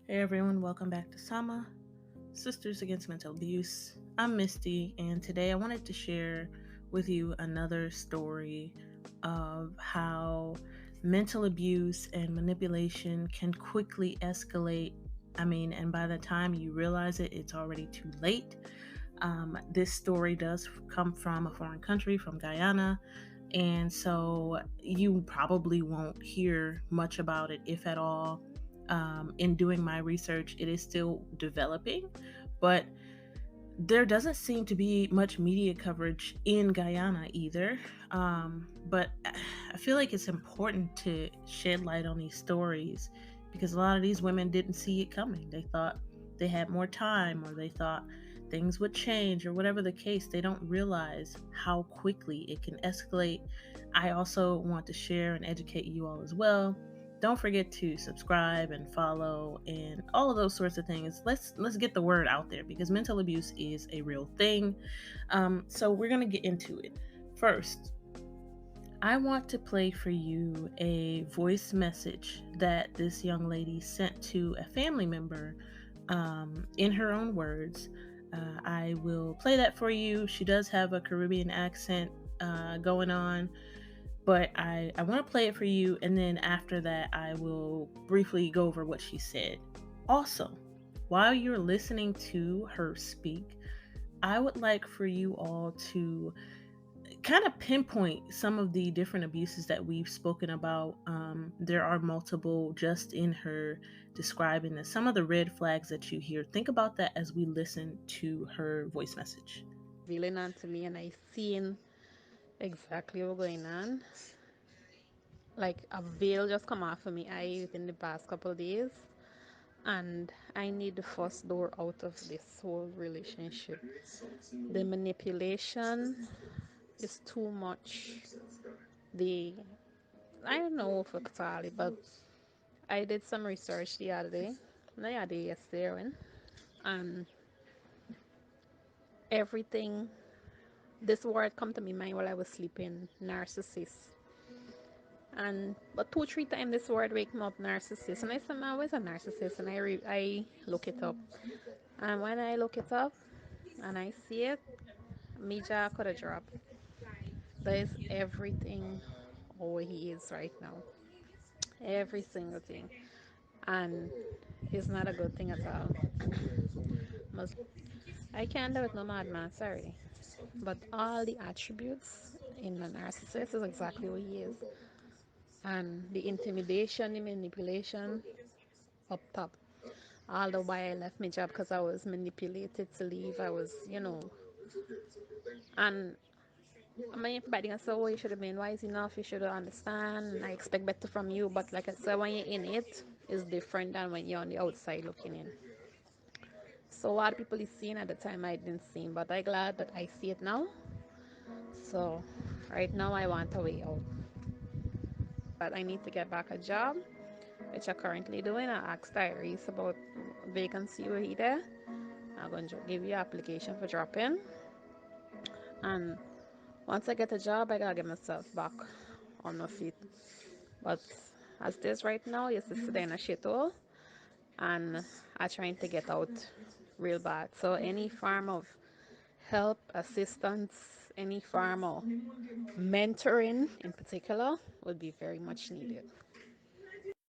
Hey everyone, welcome back to Sama, Sisters Against Mental Abuse. I'm Misty, and today I wanted to share with you another story of how mental abuse and manipulation can quickly escalate. And by the time you realize it, it's already too late. This story does come from a foreign country, from Guyana, and so you probably won't hear much about it, if at all. In doing my research, it is still developing, but there doesn't seem to be much media coverage in Guyana either. But I feel like it's important to shed light on these stories because a lot of these women didn't see it coming. They thought they had more time, or they thought things would change, or whatever the case. They don't realize how quickly it can escalate. I also want to share and educate you all as well. Don't forget to subscribe and follow and all of those sorts of things. Let's get the word out there because mental abuse is a real thing. So we're gonna get into it. First, I want to play for you a voice message that this young lady sent to a family member, in her own words. I will play that for you. She does have a Caribbean accent going on, but I want to play it for you, and then after that, I will briefly go over what she said. Also, while you're listening to her speak, I would like for you all to kind of pinpoint some of the different abuses that we've spoken about. There are multiple just in her describing this. Some of the red flags that you hear, think about that as we listen to her voice message. Revealing onto me, and I seen exactly what's going on. Like a veil just come off of me eye within the past couple of days, and I need the first door out of this whole relationship. The manipulation is too much. The I don't know if it's all, but I did some research the other day. No, yeah, the yesterday, and everything. This word come to me mind while I was sleeping. Narcissist. And but two, three times this word wake me up, narcissist. And I said, man, where's a narcissist? And I look it up. And when I look it up and I see it, me jaw could have dropped. That is everything how he is right now. Every single thing. And it's not a good thing at all. Must I can't do it no madman, sorry. But all the attributes in a narcissist is exactly what he is. And the intimidation, the manipulation up top. All the while I left my job because I was manipulated to leave. I was. And I mean, everybody can say, oh, you should have been wise enough. You should understand. And I expect better from you. But like I said, when you're in it, it's different than when you're on the outside looking in. So a lot of people is seeing at the time I didn't see, but I'm glad that I see it now. So right now I want a way out. But I need to get back a job, which I'm currently doing. I asked Tyrese about vacancy where he there. I'm going to give you application for drop in. And once I get a job, I gotta get myself back on my feet. But as this right now, yes, it's today in a shithole, and I'm trying to get out real bad. So any form of help, assistance, any form of mentoring in particular would be very much needed.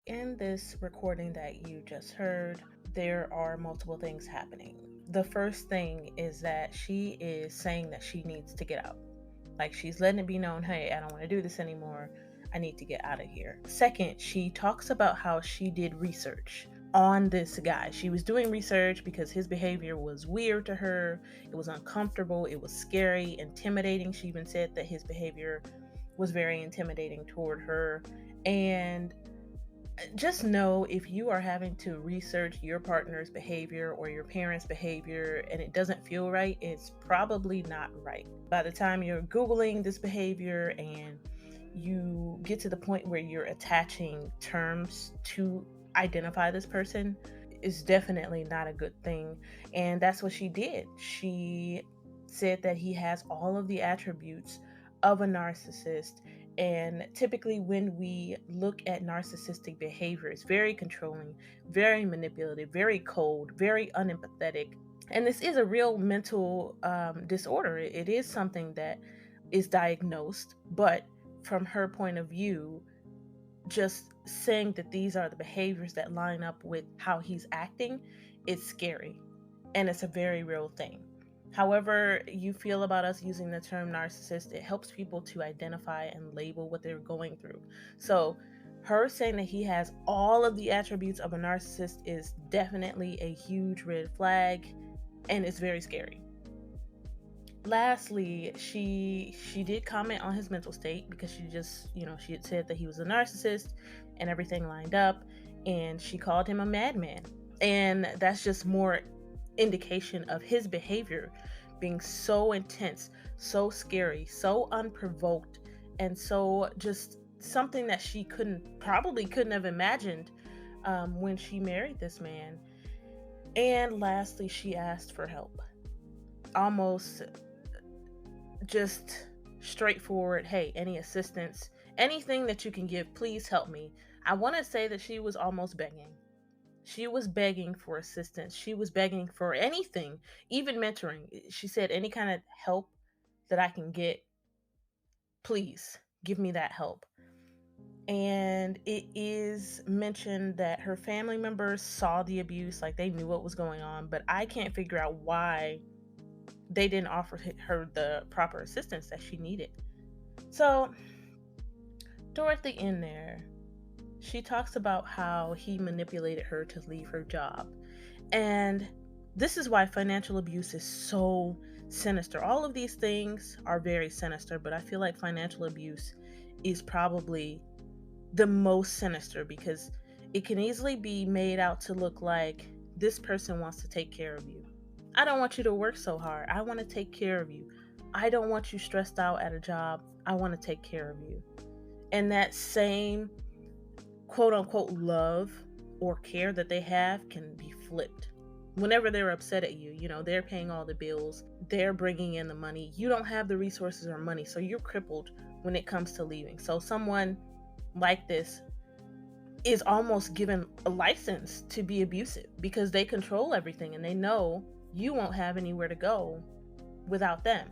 In this recording that you just heard, there are multiple things happening. The first thing is that she is saying that she needs to get out. Like, she's letting it be known, hey, I don't want to do this anymore. I need to get out of here. Second, she talks about how she did research on this guy. She was doing research because his behavior was weird to her. It was uncomfortable. It was scary, intimidating. She even said that his behavior was very intimidating toward her. And just know, if you are having to research your partner's behavior or your parents' behavior and it doesn't feel right, it's probably not right. By the time you're Googling this behavior and you get to the point where you're attaching terms to identify this person, is definitely not a good thing. And that's what she did. She said that he has all of the attributes of a narcissist, And typically, when we look at narcissistic behavior, it's very controlling, very manipulative, very cold, very unempathetic. And this is a real mental disorder. It is something that is diagnosed, but from her point of view, just saying that these are the behaviors that line up with how he's acting, it's scary. And it's a very real thing. However, you feel about us using the term narcissist, it helps people to identify and label what they're going through. So, her saying that he has all of the attributes of a narcissist is definitely a huge red flag, and it's very scary. Lastly, she did comment on his mental state because she just, she had said that he was a narcissist and everything lined up, and she called him a madman. And that's just more indication of his behavior being so intense, so scary, so unprovoked, and so just something that she couldn't have imagined when she married this man. And lastly, she asked for help. Almost just straightforward, hey, any assistance, anything that you can give, please help me. I want to say that she was almost begging. She was begging for assistance. She was begging for anything, even mentoring. She said, any kind of help that I can get, please give me that help. And it is mentioned that her family members saw the abuse, like they knew what was going on, but I can't figure out why they didn't offer her the proper assistance that she needed. So, toward the end there, she talks about how he manipulated her to leave her job. And this is why financial abuse is so sinister. All of these things are very sinister, but I feel like financial abuse is probably the most sinister because it can easily be made out to look like this person wants to take care of you. I don't want you to work so hard. I want to take care of you. I don't want you stressed out at a job. I want to take care of you. And that same quote unquote love or care that they have can be flipped. Whenever they're upset at you, they're paying all the bills, they're bringing in the money. You don't have the resources or money, so you're crippled when it comes to leaving. So, someone like this is almost given a license to be abusive because they control everything and they know you won't have anywhere to go without them.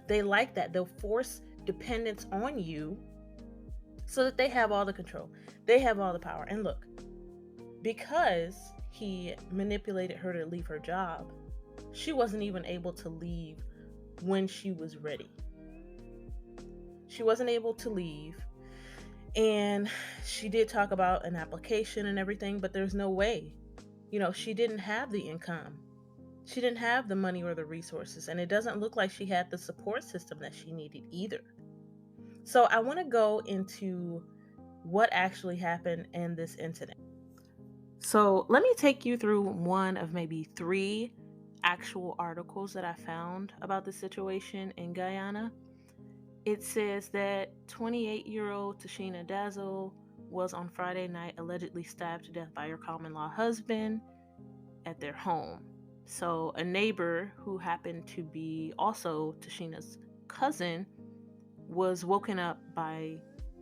They like that. They'll force dependence on you so that they have all the control. They have all the power. And look, because he manipulated her to leave her job, she wasn't even able to leave when she was ready. She wasn't able to leave. And she did talk about an application and everything, but there's no way. She didn't have the income. She didn't have the money or the resources. And it doesn't look like she had the support system that she needed either. So I want to go into what actually happened in this incident. So let me take you through one of maybe three actual articles that I found about the situation in Guyana. It says that 28-year-old Tacina Dazzle was on Friday night allegedly stabbed to death by her common law husband at their home. So a neighbor who happened to be also Tashina's cousin was woken up by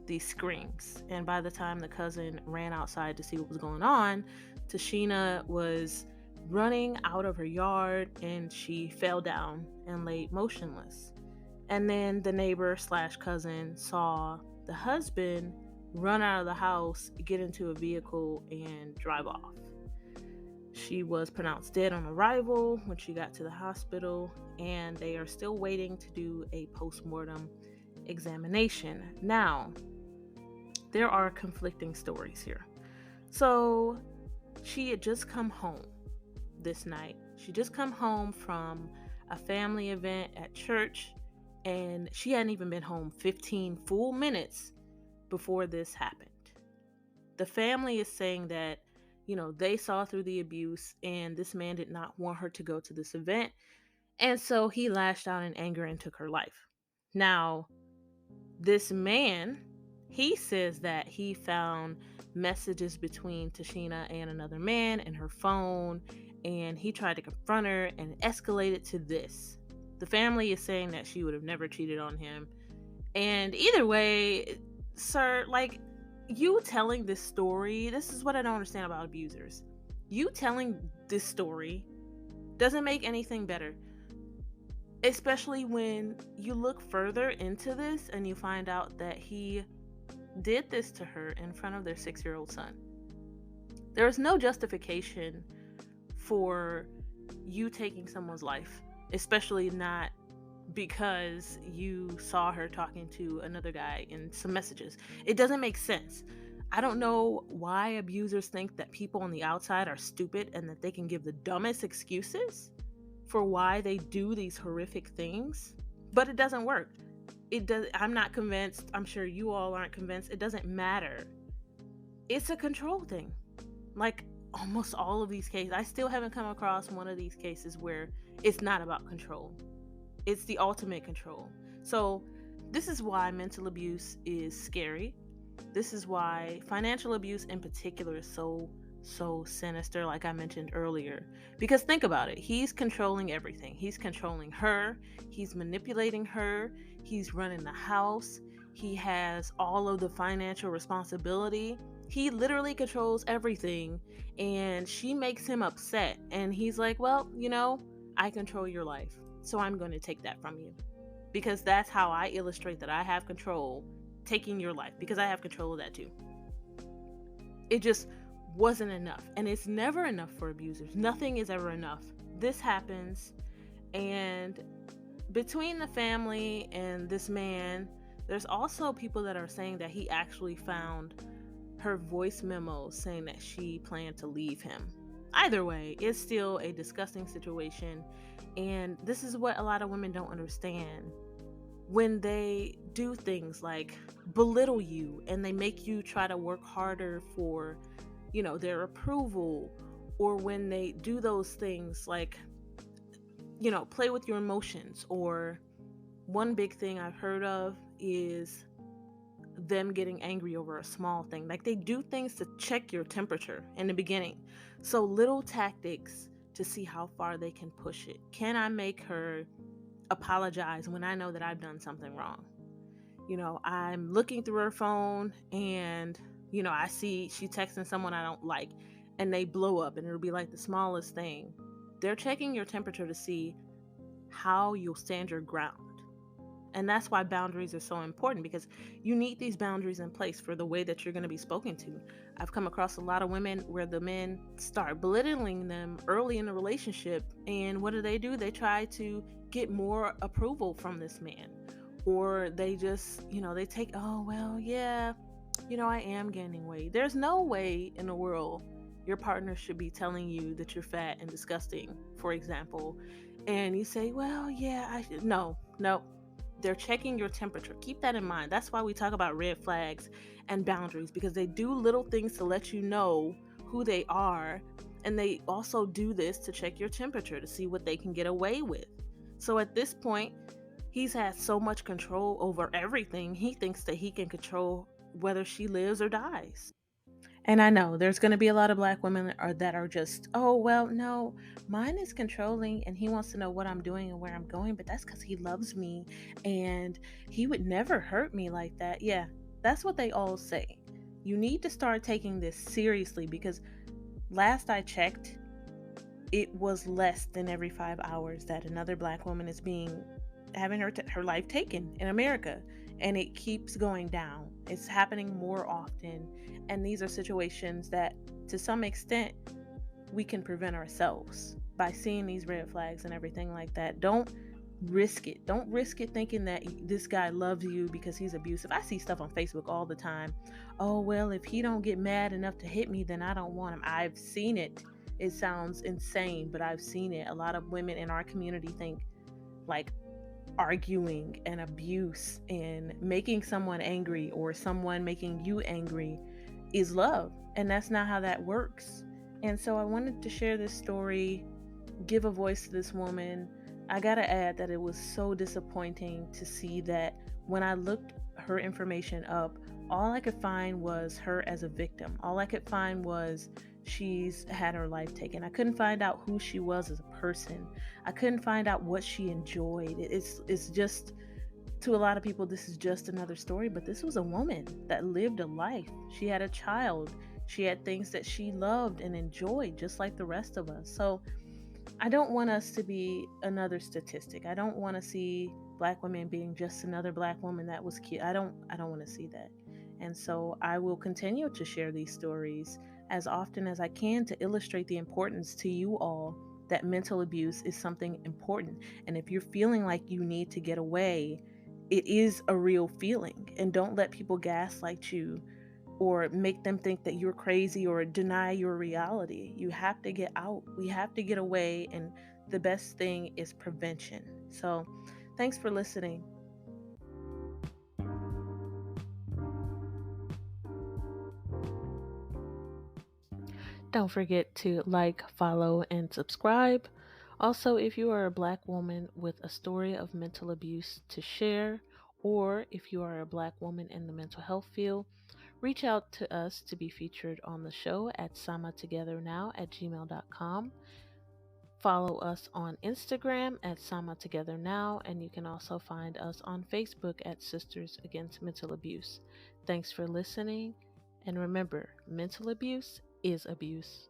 these screams. And by the time the cousin ran outside to see what was going on, Tacina was running out of her yard and she fell down and laid motionless. And then the neighbor / cousin saw the husband run out of the house, get into a vehicle, and drive off. She was pronounced dead on arrival when she got to the hospital, and they are still waiting to do a post-mortem examination. Now, there are conflicting stories here. So, she had just come home this night. She just come home from a family event at church, and she hadn't even been home 15 full minutes before this happened. The family is saying that, they saw through the abuse and this man did not want her to go to this event. And so he lashed out in anger and took her life. Now, this man, he says that he found messages between Tacina and another man in her phone, and he tried to confront her and it escalated to this. The family is saying that she would have never cheated on him. And either way, sir, like, you telling this story, this is what I don't understand about abusers. You telling this story doesn't make anything better, especially when you look further into this and you find out that he did this to her in front of their 6-year-old son. There is no justification for you taking someone's life, especially not because you saw her talking to another guy in some messages. It doesn't make sense. I don't know why abusers think that people on the outside are stupid and that they can give the dumbest excuses for why they do these horrific things, but it doesn't work. It does. I'm not convinced. I'm sure you all aren't convinced. It doesn't matter. It's a control thing. Like almost all of these cases, I still haven't come across one of these cases where it's not about control. It's the ultimate control. So, this is why mental abuse is scary. This is why financial abuse in particular is so sinister, like I mentioned earlier. Because think about it, he's controlling everything. He's controlling her, he's manipulating her, he's running the house, he has all of the financial responsibility. He literally controls everything, and she makes him upset. And he's like, well, I control your life, so I'm going to take that from you. Because that's how I illustrate that I have control, taking your life, because I have control of that too. It just wasn't enough. And it's never enough for abusers. Nothing is ever enough. This happens, and between the family and this man, there's also people that are saying that he actually found her voice memos saying that she planned to leave him. Either way, it's still a disgusting situation. And this is what a lot of women don't understand. When they do things like belittle you and they make you try to work harder for, their approval, or when they do those things like, play with your emotions, or one big thing I've heard of is them getting angry over a small thing. Like they do things to check your temperature in the beginning. So little tactics to see how far they can push it. Can I make her apologize when I know that I've done something wrong? I'm looking through her phone and, I see she texting someone I don't like, and they blow up, and it'll be like the smallest thing. They're checking your temperature to see how you'll stand your ground. And that's why boundaries are so important, because you need these boundaries in place for the way that you're going to be spoken to. I've come across a lot of women where the men start belittling them early in the relationship. And what do? They try to get more approval from this man. Or they just, they take, oh, well, yeah, I am gaining weight. There's no way in the world your partner should be telling you that you're fat and disgusting, for example. And you say, well, yeah, I should. No, no, they're checking your temperature. Keep that in mind. That's why we talk about red flags and boundaries, because they do little things to let you know who they are. And they also do this to check your temperature to see what they can get away with. So at this point, he's had so much control over everything, he thinks that he can control whether she lives or dies. And I know there's going to be a lot of black women that are just, oh, well, no, mine is controlling and he wants to know what I'm doing and where I'm going, but that's because he loves me and he would never hurt me like that. Yeah, that's what they all say. You need to start taking this seriously, because last I checked, it was less than every 5 hours that another black woman is having her life taken in America, and it keeps going down. It's happening more often, and these are situations that, to some extent, we can prevent ourselves by seeing these red flags and everything like that. Don't risk it. Don't risk it thinking that this guy loves you because he's abusive. I see stuff on Facebook all the time. Oh, well, if he don't get mad enough to hit me, then I don't want him. I've seen it. It sounds insane, but I've seen it. A lot of women in our community think like arguing and abuse and making someone angry, or someone making you angry, is love. And that's not how that works. And so I wanted to share this story, give a voice to this woman. I gotta add that it was so disappointing to see that when I looked her information up, all I could find was her as a victim. All I could find was she's had her life taken. I couldn't find out who she was as a person. I couldn't find out what she enjoyed. It's just To a lot of people, this is just another story, but this was a woman that lived a life. She had a child. She had things that she loved and enjoyed, just like the rest of us. So I don't want us to be another statistic. I don't want to see black women being just another black woman that was cute. I don't want to see that. And so I will continue to share these stories as often as I can to illustrate the importance to you all that mental abuse is something important. And if you're feeling like you need to get away, it is a real feeling. And don't let people gaslight you or make them think that you're crazy or deny your reality. You have to get out. We have to get away. And the best thing is prevention. So, thanks for listening. Don't forget to like, follow, and subscribe. Also, if you are a black woman with a story of mental abuse to share, or if you are a black woman in the mental health field, reach out to us to be featured on the show at samatogethernow@gmail.com. Follow us on Instagram at Sama Together Now, and you can also find us on Facebook at Sisters Against Mental Abuse. Thanks for listening, and remember, mental abuse is abuse.